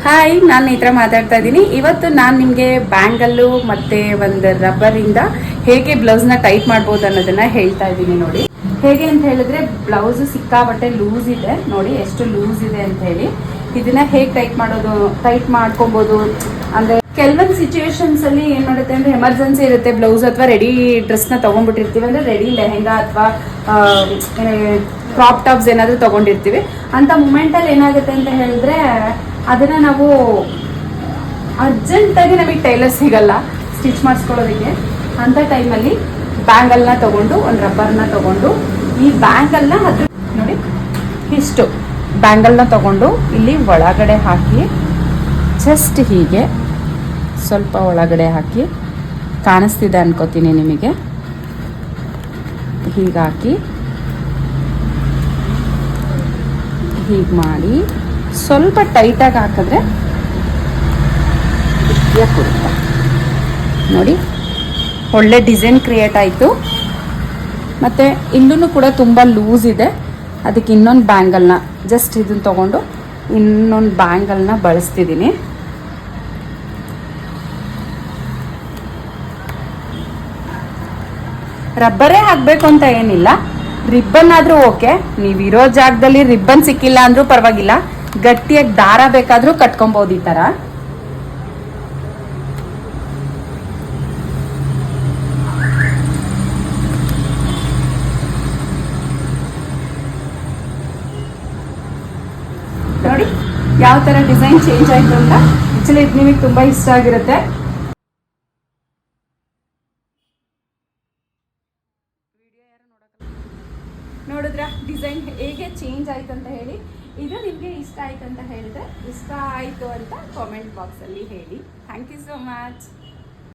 Hi, ನಾನು ಈ ಥರ ಮಾತಾಡ್ತಾ ಇದ್ದೀನಿ. ಇವತ್ತು ನಾನು ನಿಮಗೆ ಬ್ಯಾಂಗಲ್ಲು ಮತ್ತು ಒಂದು ರಬ್ಬರಿಂದ ಹೇಗೆ ಬ್ಲೌಸ್ನ ಟೈಟ್ ಮಾಡ್ಬೋದು ಅನ್ನೋದನ್ನು ಹೇಳ್ತಾ ಇದ್ದೀನಿ. ನೋಡಿ ಹೇಗೆ ಅಂತ ಹೇಳಿದ್ರೆ, ಬ್ಲೌಸು ಸಿಕ್ಕಾಬಟ್ಟೆ ಲೂಸ್ ಇದೆ. ನೋಡಿ ಎಷ್ಟು ಲೂಸ್ ಇದೆ ಅಂತ ಹೇಳಿ. ಇದನ್ನ ಹೇಗೆ ಟೈಟ್ ಮಾಡ್ಕೊಬೋದು ಅಂದರೆ ಕೆಲವೊಂದು ಸಿಚುವೇಶನ್ಸಲ್ಲಿ ಏನು ಮಾಡುತ್ತೆ ಅಂದರೆ, ಎಮರ್ಜೆನ್ಸಿ ಇರುತ್ತೆ, ಬ್ಲೌಸ್ ಅಥವಾ ರೆಡಿ ಡ್ರೆಸ್ನ ತೊಗೊಂಡ್ಬಿಟ್ಟಿರ್ತೀವಿ, ಅಂದರೆ ರೆಡಿ ಲೆಹೆಂಗಾ ಅಥವಾ ಕ್ರಾಪ್ ಟಾಪ್ಸ್ ಏನಾದರೂ ತೊಗೊಂಡಿರ್ತೀವಿ. ಅಂಥ ಮೂಮೆಂಟಲ್ಲಿ ಏನಾಗುತ್ತೆ ಅಂತ ಹೇಳಿದ್ರೆ, ಅದನ್ನು ನಾವು ಅರ್ಜೆಂಟಾಗಿ ನಮಗೆ ಟೈಲರ್ ಸಿಗಲ್ಲ ಸ್ಟಿಚ್ ಮಾಡಿಸ್ಕೊಳ್ಳೋದಕ್ಕೆ. ಅಂಥ ಟೈಮಲ್ಲಿ ಬ್ಯಾಂಗಲ್ನ ತೊಗೊಂಡು, ಒಂದು ರಬ್ಬರ್ನ ತೊಗೊಂಡು, ಈ ಬ್ಯಾಂಗಲ್ನ ಅದ್ರ ನೋಡಿ ಇಷ್ಟು ಬ್ಯಾಂಗಲ್ನ ತೊಗೊಂಡು ಇಲ್ಲಿ ಒಳಗಡೆ ಹಾಕಿ, ಜಸ್ಟ್ ಹೀಗೆ ಸ್ವಲ್ಪ ಒಳಗಡೆ ಹಾಕಿ, ಕಾಣಿಸ್ತಿದೆ ಅನ್ಕೋತೀನಿ ನಿಮಗೆ, ಹೀಗಾಗಿ ಹೀಗೆ ಮಾಡಿ ಸ್ವಲ್ಪ ಟೈಟಾಗಿ ಹಾಕಿದ್ರೆ ಕೊಡುತ್ತೆ. ನೋಡಿ ಒಳ್ಳೆ ಡಿಸೈನ್ ಕ್ರಿಯೇಟ್ ಆಯಿತು. ಮತ್ತು ಇಲ್ಲೂ ಕೂಡ ತುಂಬ ಲೂಸ್ ಇದೆ. ಅದಕ್ಕೆ ಇನ್ನೊಂದು ಬ್ಯಾಂಗಲ್ನ ಜಸ್ಟ್ ಇದನ್ನು ತೊಗೊಂಡು ಇನ್ನೊಂದು ಬ್ಯಾಂಗಲ್ನ ಬಳಸ್ತಿದ್ದೀನಿ. ರಬ್ಬರೇ ಹಾಕಬೇಕು ಅಂತ ಏನಿಲ್ಲ, ರಿಬ್ಬನ್ ಆದರೂ ಓಕೆ. ನೀವಿರೋ ಜಾಗದಲ್ಲಿ ರಿಬ್ಬನ್ ಸಿಕ್ಕಿಲ್ಲ ಅಂದರೂ ಪರವಾಗಿಲ್ಲ, ಗಟ್ಟಿಯಾಗಿ ದಾರ ಬೇಕಾದರೂ ಕಟ್ಕೊಬೋದು ಈ ಥರ. ನೋಡಿ ಯಾವ ಥರ ಡಿಸೈನ್ ಚೇಂಜ್ ಆಯಿತು ಅಂತ. ಆ್ಯಕ್ಚುಲಿ ಇದು ನಿಮಗೆ ತುಂಬ ಇಷ್ಟ ಆಗಿರುತ್ತೆ. ನೋಡಿದ್ರ ಡಿಸೈನ್ ಹೇಗೆ ಚೇಂಜ್ ಆಯ್ತು ಅಂತ ಹೇಳಿ. ಇದು ನಿಮಗೆ ಇಷ್ಟ ಆಯ್ತು ಅಂತ ಹೇಳಿದ್ರೆ, ಇಷ್ಟ ಆಯಿತು ಅಂತ ಕಾಮೆಂಟ್ ಬಾಕ್ಸಲ್ಲಿ ಹೇಳಿ. Thank you so much.